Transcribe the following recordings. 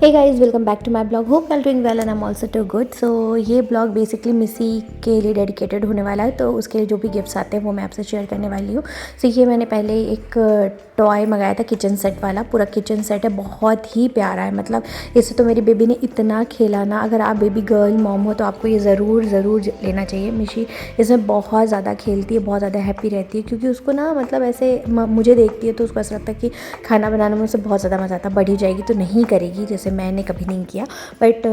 Hey guys, welcome back to my blog. Hope I am doing well and I am also too good. So ये blog basically मिसी के लिए dedicated होने वाला है, तो उसके जो भी गिफ्ट्स आते हैं वो मैं आपसे शेयर करने वाली हूँ। सो ये मैंने पहले एक टॉय मंगाया था, किचन सेट वाला। पूरा किचन सेट है, बहुत ही प्यारा है। मतलब इससे तो मेरी बेबी ने इतना खेला ना। अगर आप बेबी गर्ल मॉम हो तो आपको ये ज़रूर लेना चाहिए। मिशी इसमें बहुत ज़्यादा खेलती है, बहुत ज़्यादा हैप्पी रहती है, क्योंकि उसको ना मतलब ऐसे मुझे देखती है तो उसको ऐसा लगता है कि खाना बनाने में उसे बहुत ज़्यादा मज़ा आता है। बढ़ी जाएगी तो नहीं करेगी, जैसे मैंने कभी नहीं किया, बट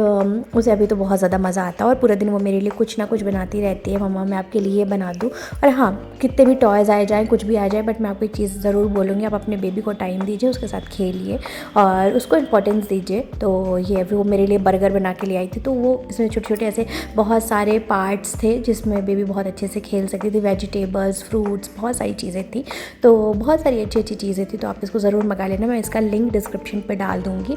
उसे अभी तो बहुत ज़्यादा मज़ा आता है। और पूरे दिन वो मेरे लिए कुछ ना कुछ बनाती रहती है, मम्मा मैं आपके लिए बना दूँ। और हाँ, कितने भी टॉयज़ आए जाएँ, कुछ भी आ जाए, बट मैं आपको एक चीज़ ज़रूर बोलूँगी, आप अपने बेबी को टाइम दीजिए, उसके साथ खेलिए और उसको इम्पोर्टेंस दीजिए। तो ये वो मेरे लिए बर्गर बना के ले आई थी, तो वो इसमें छोटे छोटे ऐसे बहुत सारे पार्ट्स थे जिसमें बेबी बहुत अच्छे से खेल सकती थी। वेजिटेबल्स, फ्रूट्स, बहुत सारी चीज़ें थी, तो बहुत सारी अच्छी अच्छी चीज़ें थी। तो आप इसको ज़रूर मंगा लेना। मैं इसका लिंक डिस्क्रिप्शन पे डाल दूँगी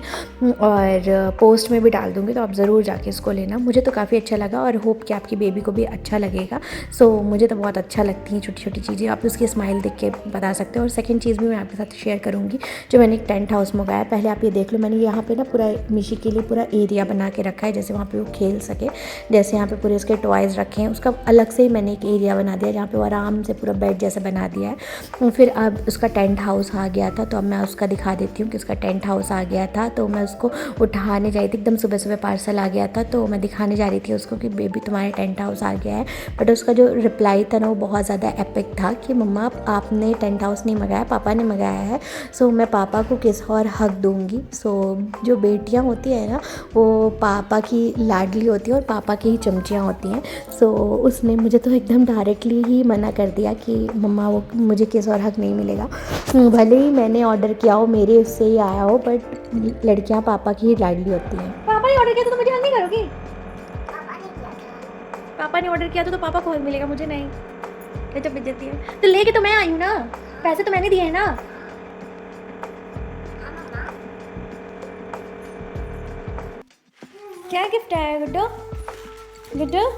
और पोस्ट में भी डाल दूँगी, तो आप ज़रूर जाके इसको लेना। मुझे तो काफ़ी अच्छा लगा और होप कि आपकी बेबी को भी अच्छा लगेगा। सो मुझे तो बहुत अच्छा लगती हैं छोटी छोटी चीज़ें, आप उसकी स्माइल देख के बता सकते हो। और सेकंड चीज़ भी मैं आपके साथ शेयर करूँगी, जो मैंने एक टेंट हाउस मंगाया। पहले आप ये देख लो, मैंने यहाँ पे ना पूरा मिशी के लिए पूरा एरिया बना के रखा है, जैसे वहाँ पे वो खेल सके। जैसे यहाँ पे पूरे उसके टॉयज़ रखे हैं, उसका अलग से ही मैंने एक एरिया बना दिया जहाँ पे वो आराम से पूरा बेड जैसा बना दिया है। फिर अब उसका टेंट हाउस आ गया था, तो अब मैं उसका दिखा देती हूँ कि उसका टेंट हाउस आ गया था। तो मैं उसको उठाने जा रही थी, एकदम सुबह सुबह पार्सल आ गया था, तो मैं दिखाने जा रही थी उसको कि बेबी तुम्हारा टेंट हाउस आ गया है। बट उसका जो रिप्लाई था ना, वो बहुत ज़्यादा एपिक था कि मम्मा आपने टेंट हाउस नहीं मंगाया, पापा ने मंगाया है। सो मैं पापा को किस और हक दूँगी। सो जो बेटियाँ होती है ना, वो पापा की लाडली होती है और पापा की ही चमचियाँ होती हैं। सो उसने मुझे तो एकदम डायरेक्टली ही मना कर दिया कि मम्मा वो मुझे किस और हक नहीं मिलेगा। भले ही मैंने ऑर्डर किया हो, मेरे उससे ही आया हो, बट लड़कियां पापा की ही लाडली होती हैं। पापा ने ऑर्डर किया तो मुझे हक नहीं करोगी? पापा ने ऑर्डर किया तो पापा को हक मिलेगा, मुझे नहीं। जब बेइज्जती है तो लेके तो मैं आई हूँ ना, पैसे तो मैंने दिए हैं ना। क्या गिफ्ट आया गुड्डू? गुड्डू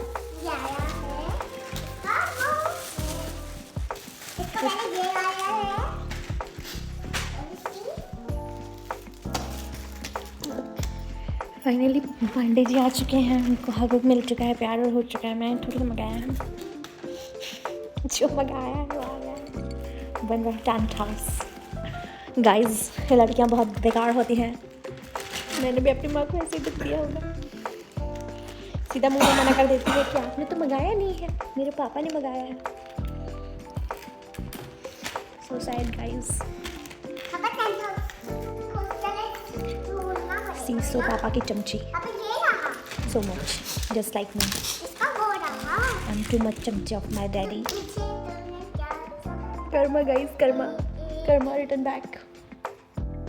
फाइनली पांडे जी आ चुके हैं, उनको हक मिल चुका है, प्यार हो चुका है। मैं थोड़ा मंगाया है, जो मंगाया है वो आ गया है। बन रहा टेंट हाउस। गाइस, ये लड़कियां बहुत बेकार होती हैं। मैंने भी अपनी माँ को ऐसे ही दिया होगा, सीधा मुंह में मना कर देती है कि आपने तो मंगाया नहीं है, मेरे पापा ने मंगाया है। So sad guys. सी सो पापा की चमची, so much just like me. I'm too much chumchi of my daddy. Karma guys, karma return back.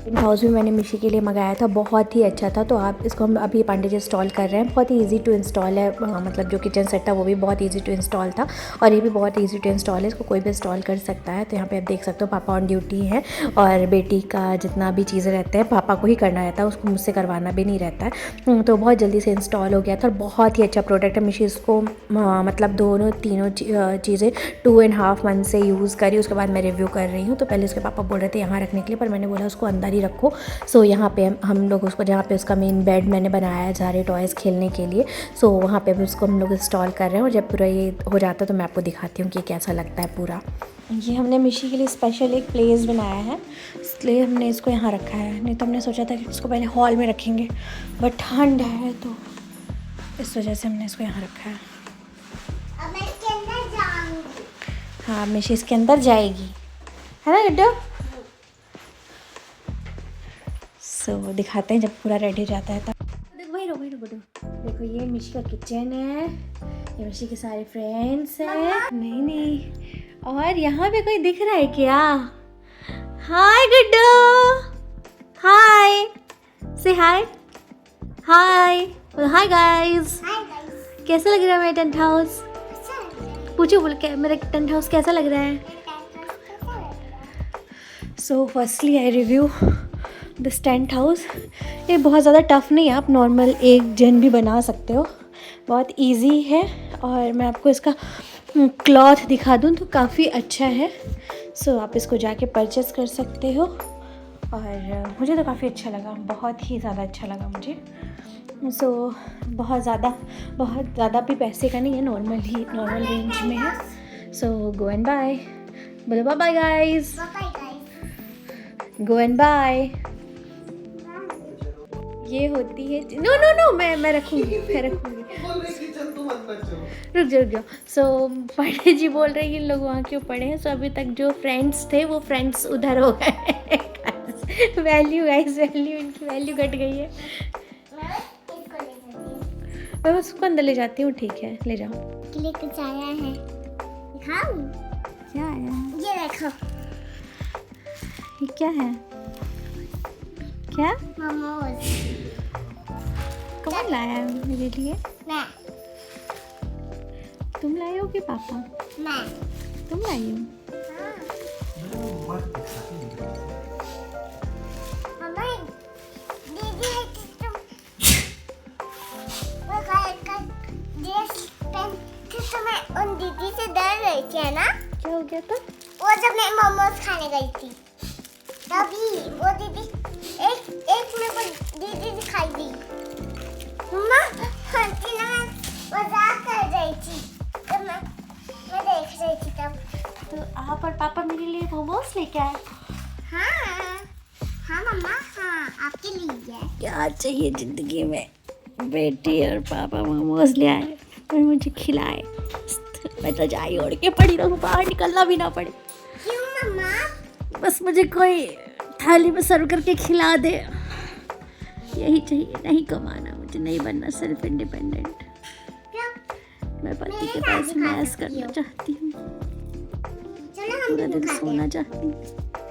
Tent house भी मैंने मिशी के लिए मंगाया था, बहुत ही अच्छा था। तो आप इसको हम अभी पांडे जी इंस्टॉल कर रहे हैं। बहुत ही इजी टू इंस्टॉल है, मतलब जो किचन सेट था वो भी बहुत इजी टू इंस्टॉल था और ये भी बहुत इजी टू इंस्टॉल है, इसको कोई भी इंस्टॉल कर सकता है। तो यहाँ पे आप देख सकते हो पापा ऑन ड्यूटी है और बेटी का जितना भी चीज़ें रहते हैं पापा को ही करना रहता है, उसको मुझसे करवाना भी नहीं रहता है। तो बहुत जल्दी से इंस्टॉल हो गया था और बहुत ही अच्छा प्रोडक्ट है। मिशी इसको मतलब दोनों तीनों चीज़ें 2.5 मंथ से यूज़ करी, उसके बाद मैं रिव्यू कर रही हूँ। तो पहले उसके पापा बोल रहे थे यहाँ रखने के लिए, पर मैंने बोला उसको अंदर ही रखो। सो यहाँ पे हम लोग उसको, जहाँ पे उसका मेन बेड मैंने बनाया है सारे टॉयज़ खेलने के लिए, सो वहाँ पे भी उसको हम लोग इंस्टॉल कर रहे हैं। और जब पूरा ये हो जाता है तो मैं आपको दिखाती हूँ कि कैसा लगता है पूरा। ये हमने मिशी के लिए स्पेशल एक प्लेस बनाया है, इसलिए हमने इसको यहाँ रखा है। नहीं तो हमने सोचा था कि इसको पहले हॉल में रखेंगे, बट ठंड है तो इस वजह से हमने इसको यहाँ रखा है। अब मैं इसके अंदर जाऊंगी। हाँ, मिशी इसके अंदर जाएगी, है ना गुड्डू? सो दिखाते हैं जब पूरा रेडी हो जाता है तब। देखो वही रो गुड्डू, देखो ये मिशी का किचन है, ये मिशी के सारे फ्रेंड्स हैं। नहीं और यहाँ पे कोई दिख रहा है क्या? हाय गुड्डू, हाय, से हाय, हाय, हाय गाइस। कैसा लग रहा है मेरा टेंट हाउस? पूछो बोल के, मेरा टेंट हाउस कैसा लग रहा है? So firstly I review this tent house. ये बहुत ज़्यादा टफ नहीं है, आप नॉर्मल एक जन भी बना सकते हो, बहुत इजी है। और मैं आपको इसका क्लॉथ दिखा दूँ तो काफ़ी अच्छा है। सो आप इसको जाके परचेस कर सकते हो और मुझे तो काफ़ी अच्छा लगा, बहुत ही ज़्यादा अच्छा लगा मुझे। सो बहुत ज़्यादा भी पैसे का नहीं है, नॉर्मल रेंज में है। सो गो एंड बाय, बोलो bye bye guys, go and bye. ये होती है नो मैं रखूँगी रुक जाओ। सो पांडे जी बोल रहे हैं इन लोग वहाँ क्यों पड़े हैं। सो अभी तक जो फ्रेंड्स थे वो फ्रेंड्स उधर हो गए वैल्यू इनकी वैल्यू घट गई है। मैं बस उसको अंदर ले जाती हूँ, ठीक है ले जाओ। कुछ आया है, दिखाऊं? क्या आया? ये देखो, ये क्या है? क्या मोमोज। कौन लाया है मेरे लिए? मैं तुम लाए हो कि पापा? तुम लाई हो? मम्मा, दीदी है कि तुम वो ड्रेस पहन के तुम्हें उन दीदी से डर रही थी है ना? क्या हो गया था? वो जब मैं मोमोज खाने गई थी तभी वो दीदी एक मेरे को दीदी दिखाई दी। मम्मा आंटी ना मजाक कर रही थी तो मैं देख रही थी तब। तो आप और पापा मेरे लिए मोमोज लेके आए? हाँ मम्मा, हाँ आपके लिए। क्या चाहिए जिंदगी में, बेटी और पापा मोमोज ले आए और मुझे खिलाए। मैं तो जाई ओढ़ के पड़ी रहूँ, बाहर निकलना भी ना पड़े। क्यों मम्मा? बस मुझे कोई थाली में सर्व करके खिला दे, यही चाहिए। नहीं कमाना मुझे, नहीं बनना सेल्फ इंडिपेंडेंट। क्यों? मैं पति के पास मैस करना चाहती हूँ, चलो हम पूरा दिन दोनों खाते सोना हैं। चाहती हूँ।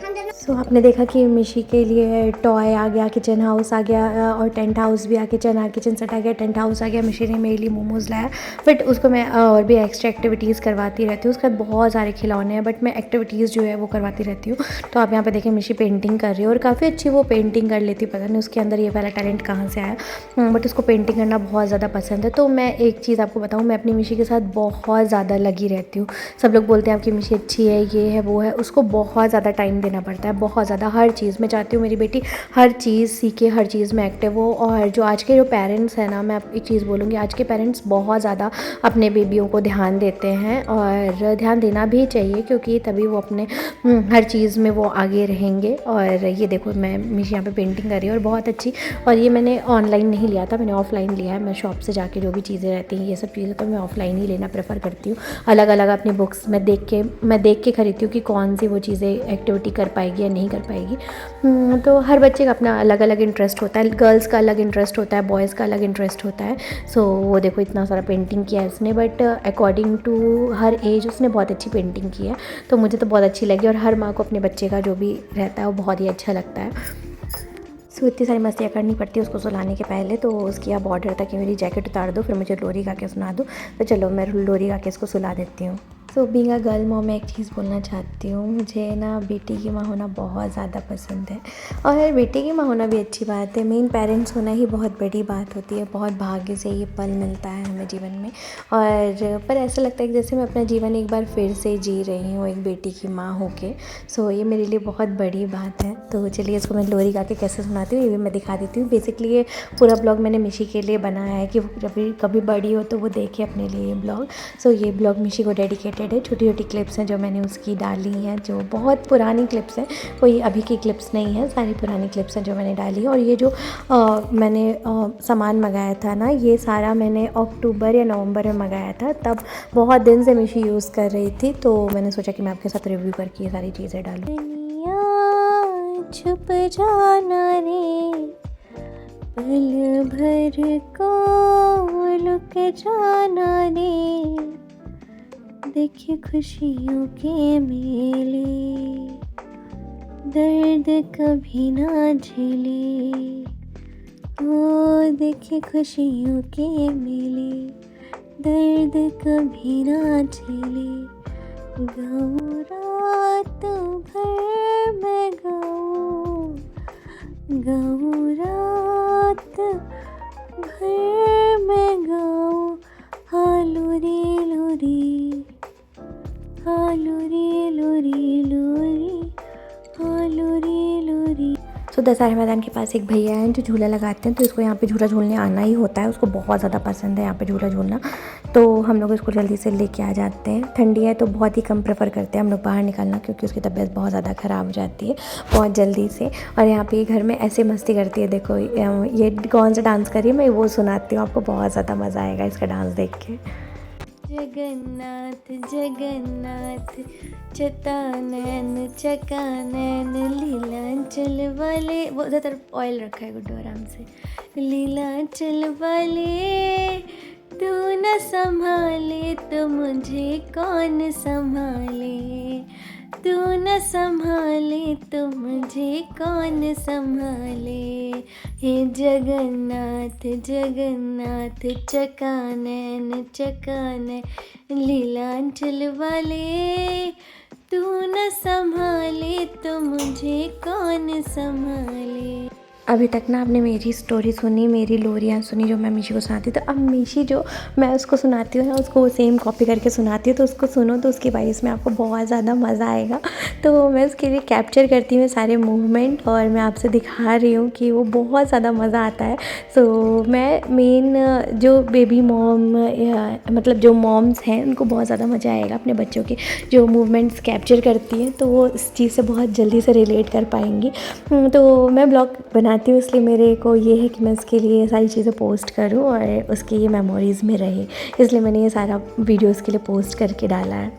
हम दोनों सो आपने देखा कि मिशी के लिए टॉय आ गया, किचन हाउस आ गया और टेंट हाउस भी आ, किचन सेट आ गया, टेंट हाउस आ गया। मिशी ने मेरे लिए मोमोज़ लाया, बट उसको मैं और भी एक्स्ट्रा एक्टिविटीज़ करवाती रहती हूँ। उसके बाद बहुत सारे खिलौने हैं, बट मैं एक्टिविटीज़ जो है वो करवाती रहती हूँ। तो आप यहाँ पे देखें मिशी पेंटिंग कर रही है और काफ़ी अच्छी वो पेंटिंग कर लेती है। पता नहीं उसके अंदर ये वाला टैलेंट कहाँ से आया, बट उसको पेंटिंग करना बहुत ज़्यादा पसंद है। तो मैं एक चीज़ आपको बताऊँ, मैं अपनी मिशी के साथ बहुत ज़्यादा लगी रहती हूँ। सब लोग बोलते हैं आपकी मिशी अच्छी है, ये है वो है, उसको बहुत ज़्यादा टाइम देना पड़ता है, बहुत ज़्यादा। हर चीज़ मैं चाहती हूँ मेरी बेटी हर चीज़ सीखे, हर चीज़ में एक्टिव हो। और जो आज के जो पेरेंट्स हैं ना, मैं एक चीज़ बोलूँगी, आज के पेरेंट्स बहुत ज़्यादा अपने बेबियों को ध्यान देते हैं और ध्यान देना भी चाहिए, क्योंकि तभी वो अपने हर चीज़ में वो आगे रहेंगे। और ये देखो मैं मिशी यहाँ पे पेंटिंग कर रही हूँ और बहुत अच्छी। और ये मैंने ऑनलाइन नहीं लिया था, मैंने ऑफलाइन लिया है। मैं शॉप से जाके जो भी चीज़ें रहती हैं ये सब चीज़ें तो मैं ऑफलाइन ही लेना प्रेफर करती हूँ। अलग अलग अपनी बुक्स में देख के खरीदती हूँ कि कौन सी वो चीज़ें एक्टिविटी कर पाएगी या नहीं कर पाएगी। तो हर बच्चे का अपना अलग अलग इंटरेस्ट होता है, गर्ल्स का अलग इंटरेस्ट होता है, बॉयज़ का अलग इंटरेस्ट होता है। सो वो देखो इतना सारा पेंटिंग किया है इसने, but according to her age उसने बहुत अच्छी पेंटिंग की है। तो मुझे तो बहुत अच्छी लगी और हर माँ को अपने बच्चे का जो भी रहता है वो बहुत ही अच्छा लगता है। सो इतनी सारी मस्तियाँ करनी पड़ती है उसको सुलाने के पहले। तो उसकी अब ऑर्डर था कि मेरी जैकेट उतार दो, फिर मुझे लोरी गा के सुना दो। तो चलो मैं लोरी गा के इसको सुला देती हूँ। So being a girl mom मैं एक चीज़ बोलना चाहती हूँ, मुझे ना बेटी की माँ होना बहुत ज़्यादा पसंद है। और बेटी की माँ होना भी अच्छी बात है, मेन पेरेंट्स होना ही बहुत बड़ी बात होती है। बहुत भाग्य से ये पल मिलता है हमें जीवन में। और पर ऐसा लगता है कि जैसे मैं अपना जीवन एक बार फिर से जी रही हूँ एक बेटी की माँ होके। सो ये मेरे लिए बहुत बड़ी बात है। तो चलिए इसको मैं लोरी गा के कैसे सुनाती हूँ ये भी मैं दिखा देती हूँ। बेसिकली ये पूरा ब्लॉग मैंने मिशी के लिए बनाया है कि वो कभी बड़ी हो तो वो देखे अपने लिए ये ब्लॉग। सो ये ब्लॉग मिशी को डेडिकेटेड है। छोटी छोटी क्लिप्स हैं जो मैंने उसकी डाली हैं, जो बहुत पुरानी क्लिप्स हैं, कोई अभी की क्लिप्स नहीं है, सारी पुरानी क्लिप्स हैं जो मैंने डाली है। और ये जो मैंने सामान मंगाया था ना, ये सारा मैंने अक्टूबर या नवंबर में मंगाया था। तब बहुत दिन से मिशी यूज़ कर रही थी, तो मैंने सोचा कि मैं आपके साथ रिव्यू करके ये सारी चीज़ें डालूँ। छुप जाना रे, पल भर को लुक जाना रे, देखे खुशियों के मेले, दर्द कभी ना झेले। ओ देखे खुशियों के मेले, दर्द कभी ना झेले। गाऊं रात भर मैं गाऊं, गाऊं रात भर मैं गाऊं। हाँ लोरी लोरी, हाँ लोरी लोरी लोरी, हाँ लोरी लोरी। सो दशहरा मैदान के पास एक भैया हैं जो झूला लगाते हैं, तो इसको यहाँ पे झूला झूलने आना ही होता है, उसको बहुत ज़्यादा पसंद है यहाँ पे झूला झूलना। तो हम लोग इसको जल्दी से लेके आ जाते हैं। ठंडी है तो बहुत ही कम प्रेफर करते हैं हम लोग बाहर निकलना, क्योंकि उसकी तबीयत बहुत ज़्यादा ख़राब हो जाती है बहुत जल्दी से। और यहाँ पे घर में ऐसे मस्ती करती है, देखो ये कौन सा डांस कर रही है, मैं वो सुनाती हूँ आपको, बहुत ज़्यादा मज़ा आएगा इसका डांस देख के। जगन्नाथ जगन्नाथ चतानैन चकानैन लीलांचल वाले, वो उधर तरफ ऑयल रखा है गुड्डू आराम से। लीलांचल वाले तू न संभाले तो मुझे कौन संभाले, तू न संभाले तो मुझे कौन संभाले। हे जगन्नाथ जगन्नाथ चकानैन चकानैन लीलांचल वाले, तू न संभाले तो मुझे कौन संभाले। अभी तक ना आपने मेरी स्टोरी सुनी, मेरी लोरियाँ सुनी जो मैं मीशी को सुनाती हूँ, तो अब मीशी जो मैं उसको सुनाती हूँ ना, उसको सेम कॉपी करके सुनाती हूँ, तो उसको सुनो तो उसकी वॉइस में आपको बहुत ज़्यादा मज़ा आएगा। तो मैं उसके लिए कैप्चर करती हूँ सारे मूवमेंट और मैं आपसे दिखा रही हूँ कि वो बहुत ज़्यादा मज़ा आता है। सो मैं मेन जो बेबी मॉम मतलब जो मॉम्स हैं उनको बहुत ज़्यादा मज़ा आएगा अपने बच्चों के जो मूवमेंट्स कैप्चर करती हैं, तो वो इस चीज़ से बहुत जल्दी से रिलेट कर पाएंगी। तो मैं ब्लॉग बनाती हूँ, इसलिए मेरे को ये है कि मैं उसके लिए ये सारी चीज़ें पोस्ट करूँ और उसकी ये मेमोरीज़ में रहे, इसलिए मैंने ये सारा वीडियो उसके लिए पोस्ट करके डाला है।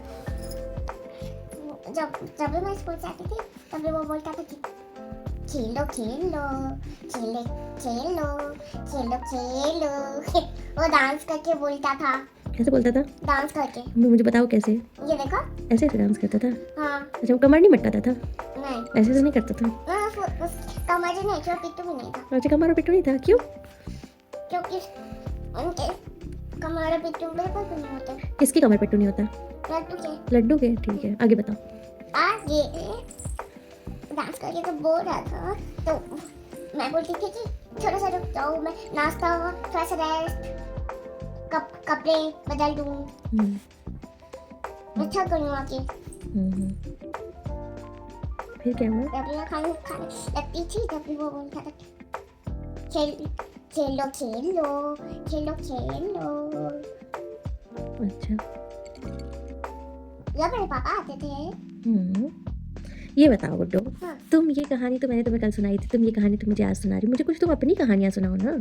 जब भी मैं स्कूल से आती थी तब भी वो बोलता था कि खेलो खेलो खेले खेलो खेलो खेलो। वो डांस करके बोलता था। कैसे बोलता था? डांस करके। मुझे बताओ कैसे? ये देखो ऐसे ऐसे डांस करता था? हाँ। अच्छा, वो कमर नहीं मटकाता था? नहीं, ऐसे तो नहीं करता था? कमर नहीं था, पिट्टू भी नहीं था। अच्छा, कमर और पिट्टू नहीं था, क्यों? क्योंकि उनके कमर और पिट्टू बिल्कुल भी नहीं होते। किसकी कमर पिट्टू नहीं होता? लड्डू के। लड्डू के, ठीक है, आगे बताओ। आज ये डांस करके तो बोल रहा था, तो मैं बोलती थी कि थोड़ा सा रुक जाओ, मैं नाश्ता थोड़ा सा रेस्ट, कपड़े बदल दूँ, अच्छा करूँ आके। फिर क्या हुआ? जब मैं खाने लगती थी तब भी वो बोलता था खेलो खेलो खेलो खेलो। अच्छा, जब मेरे पापा आते थे। ये बताओ गुड्डो, हाँ। तुम ये कहानी तो मैंने तुम्हें कल सुनाई थी, तुम ये कहानी तो मुझे आज सुना रही हो, मुझे कुछ तुम अपनी कहानियाँ सुनाओ ना।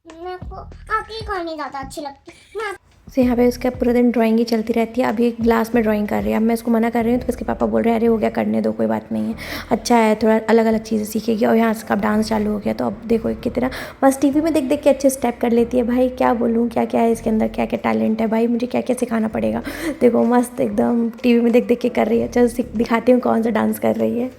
मेरे को आपकी कहानी ज़्यादा अच्छी लगती है। से यहाँ पे उसका पूरा दिन ड्राइंग ही चलती रहती है। अभी एक ग्लास में ड्राइंग कर रही है, अब मैं उसको मना कर रही हूँ तो उसके पापा बोल रहे हैं अरे हो गया, करने दो, कोई बात नहीं है, अच्छा है, थोड़ा अलग अलग चीज़ें सीखेगी। और यहाँ इसका डांस चालू हो गया, तो अब देखो कितना बस टीवी में देख देख के अच्छे स्टेप कर लेती है। भाई क्या बोलूँ, क्या क्या है इसके अंदर, क्या क्या टैलेंट है भाई, मुझे क्या क्या सिखाना पड़ेगा। देखो मस्त एकदम टीवी में देख देख के कर रही है। चल दिखाती हूँ कौन सा डांस कर रही है।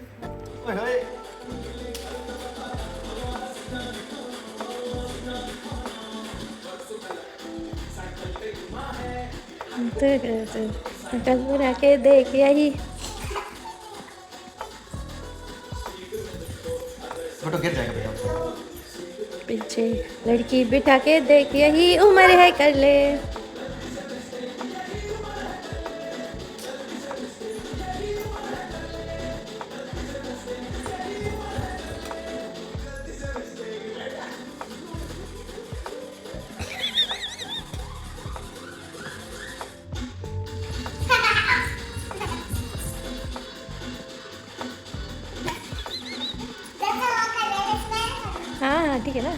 बना के देख यही गिर जाएगा बेटा। पीछे लड़की बिठा के देख यही उम्र है, कर ले। हाँ हाँ ठीक है ना।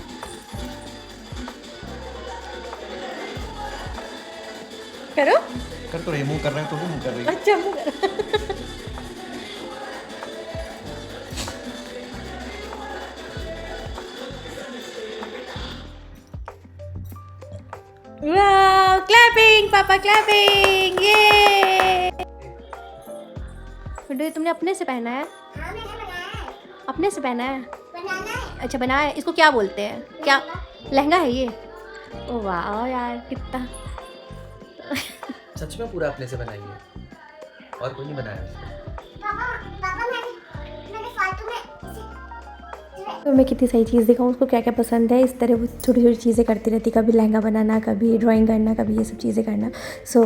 करो, कर तो रही, मुंह कर रहे हैं तो भी मुंह कर रही है। अच्छा मुँह करो। वाह, क्लैपिंग पापा, क्लैपिंग, ये गुड्डू तुमने अपने से पहना है? हाँ मैंने बनाया है। अपने से पहना है? बनाना है। अच्छा बनाया है। इसको क्या बोलते हैं? क्या लहंगा है ये? ओ वाह यार, कितना सच में पूरा अपने से बनाई है और कोई नहीं बनाया। पापा मैंने फालतू में तो मैं कितनी सही चीज़ दिखाऊँ उसको, क्या क्या पसंद है। इस तरह वो छोटी छोटी चीज़ें करती रहती, कभी लहंगा बनाना, कभी ड्राइंग करना, कभी ये सब चीज़ें करना। सो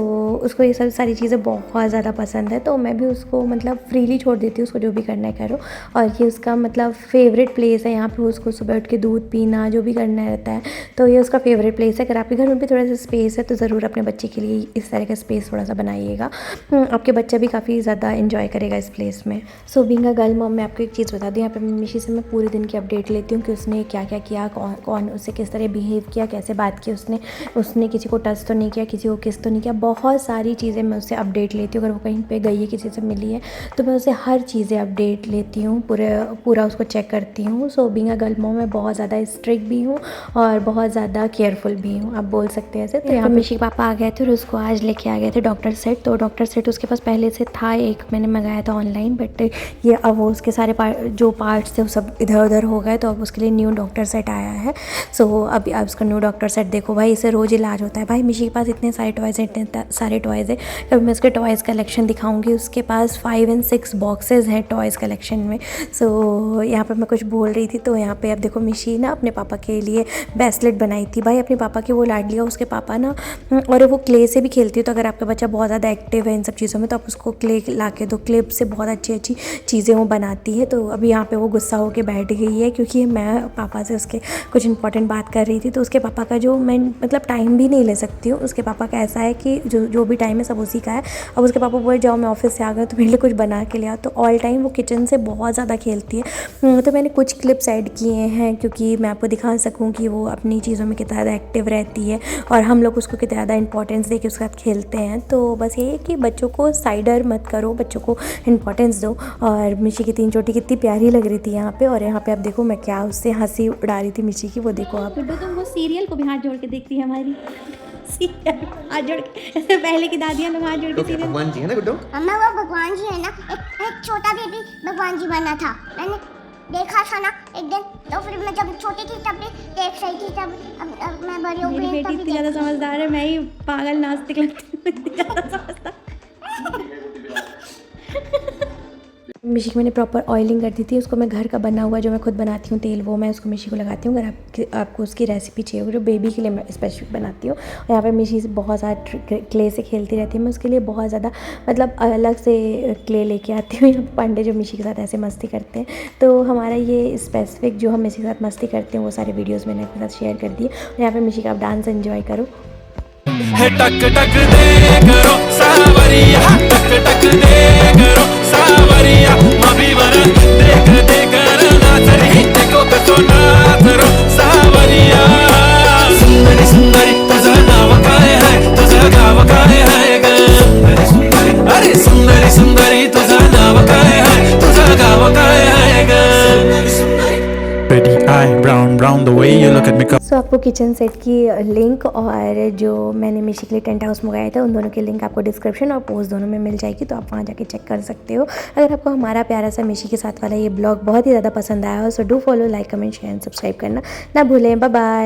उसको ये सब सारी चीज़ें बहुत ज़्यादा पसंद है, तो मैं भी उसको मतलब फ्रीली छोड़ देती हूँ, उसको जो भी करना है करो। और ये उसका मतलब फेवरेट प्लेस है, यहाँ पे उसको सुबह उठ के दूध पीना जो भी करना रहता है, तो ये उसका फेवरेट प्लेस है। अगर आपके घर में भी थोड़ा सा स्पेस है तो ज़रूर अपने बच्चे के लिए इस तरह का स्पेस थोड़ा सा बनाइएगा, आपके बच्चा भी काफ़ी ज़्यादा इन्जॉय करेगा इस प्लेस में। So being a girl mom, मैं आपको एक चीज़ बता दूँ, यहाँ पे मिशी से मैं पूरे दिन की अपडेट लेती हूँ कि उसने क्या क्या किया, कौन उससे किस तरह बिहेव किया, कैसे बात की उसने किसी को टच तो नहीं किया, किसी को किस तो नहीं किया, बहुत सारी चीज़ें मैं उससे अपडेट लेती हूँ। अगर वो कहीं पे गई है, किसी से मिली है, तो मैं उससे हर चीज़ें अपडेट लेती हूँ, पूरा उसको चेक करती हूँ। So being a girl mom मैं बहुत ज़्यादा स्ट्रिक्ट भी हूँ और बहुत ज़्यादा केयरफुल भी हूँ, आप बोल सकते हैं ऐसे। तो यहाँ मिशी पापा आ गए थे और उसको आज लेके आ गए थे डॉक्टर सेट। तो डॉक्टर सेट उसके पास पहले से था, एक मैंने मंगाया था ऑनलाइन, बट ये अब वो उसके सारे जो पार्ट्स थे वो सब इधर उधर हो गए, तो अब उसके लिए न्यू डॉक्टर सेट आया है। सो अब उसका न्यू डॉक्टर सेट देखो भाई, इसे रोज़ इलाज होता है भाई। मिशी के पास इतने सारे टॉयज़ हैं, इतने सारे टॉयज़ है, कभी मैं उसके टॉयज़ कलेक्शन दिखाऊंगी। उसके पास 5 और 6 बॉक्सेस हैं टॉयज़ कलेक्शन में। सो यहाँ पर मैं कुछ बोल रही थी, तो यहाँ पे अब देखो मिशी ना अपने पापा के लिए ब्रेसलेट बनाई थी भाई, अपने पापा की वो लाड लिया उसके पापा ना, और वो क्ले से भी खेलती है। तो अगर आपका बच्चा बहुत ज़्यादा एक्टिव है इन सब चीज़ों में, तो आप उसको क्ले ला के दो, क्लिप से बहुत अच्छी अच्छी चीज़ें वो बनाती है। तो अभी यहाँ पे वो गुस्सा होकर बैठ गई है, क्योंकि मैं पापा से उसके कुछ इंपॉर्टेंट बात कर रही थी। तो उसके पापा का जो मैं मतलब टाइम भी नहीं ले सकती हूँ, उसके पापा का ऐसा है कि जो भी टाइम है सब उसी का है। अब उसके पापा बोले जाओ मैं ऑफिस से आ गया तो मेरे लिए कुछ बना के ले आओ, तो ऑल टाइम वो किचन से बहुत ज़्यादा खेलती है। तो मैंने कुछ क्लिप्स ऐड किए हैं, क्योंकि मैं आपको दिखा सकूँ कि वो अपनी चीज़ों में कितना ज़्यादा एक्टिव रहती है और हम लोग उसको कितना ज़्यादा इंपॉर्टेंस दे के उसके साथ खेलते हैं। तो बस ये है कि बच्चों को साइडर मत करो, बच्चों को इंपॉर्टेंस दो। और मिशी की 3 चोटी कितनी प्यारी लग रही थी यहाँ पे, और यहाँ पे आप देखो मैं क्या उससे हंसी उड़ा रही थी मिशी की, वो देखो आप। गुड्डू तुम वो सीरियल को भी हाथ जोड़ के देखती है हमारी सीरियल हाथ जोड़ के, जैसे पहले की दादियाँ लोग हाथ जोड़ के तो क्या सीरियल। भगवान जी है ना गुड्डू? मम्मा वो भगवान जी है ना, एक छोटा बेबी भगवान जी बना था, मैंने देखा था ना एक दिन। तो फिर मैं जब छोटी थी तब भी देख रही थी, तब अब मैं बड़ी हो मेरी गई बेटी तब इतनी ज़्यादा समझदार है, मैं ही पागल नास्तिक लगती हूँ, इतनी ज़्यादा समझदार। मिशी की मैंने प्रॉपर ऑयलिंग कर दी थी, उसको मैं घर का बना हुआ जो मैं खुद बनाती हूँ तेल, वो मैं उसको मिशी को लगाती हूँ। अगर आपको उसकी रेसिपी चाहिए हो, जो बेबी के लिए मैं स्पेसिफिक बनाती हूँ। और यहाँ पे मिशी से बहुत ज़्यादा क्ले से खेलती रहती है, मैं उसके लिए बहुत ज़्यादा मतलब अलग से क्ले लेके आती हूँ। यहाँ पांडे जो मिशी के साथ ऐसे मस्ती करते हैं, तो हमारा ये स्पेसिफिक जो हम मिशी के साथ मस्ती करते हैं वो सारे वीडियोज़ मैंने आपके साथ शेयर कर दिए। और यहाँ पर मिशी का आप डांस एंजॉय करो। टक टक दे करो सावरिया, टक टक दे करो सावरिया, मभी वर देख देख नाच रही, देखो तो नाच रो सावरिया। सुंदरी सुंदरी तुझा नाव काय है, तुझा गाव काय है ग, अरे सुंदरी सुंदरी तुझा नाव काय है, तुझा गाव काय है ग। Pretty eye, brown brown the way you look at me. सो आपको किचन सेट की लिंक और जो मैंने मिशी के लिए टेंट हाउस मंगाया था उन दोनों की लिंक आपको डिस्क्रिप्शन और पोस्ट दोनों में मिल जाएगी, तो आप वहाँ जाके चेक कर सकते हो। अगर आपको हमारा प्यारा सा मिशी के साथ वाला ये ब्लॉग बहुत ही ज़्यादा पसंद आया हो, so do follow, like, comment, share and subscribe करना ना भूलें। Bye bye.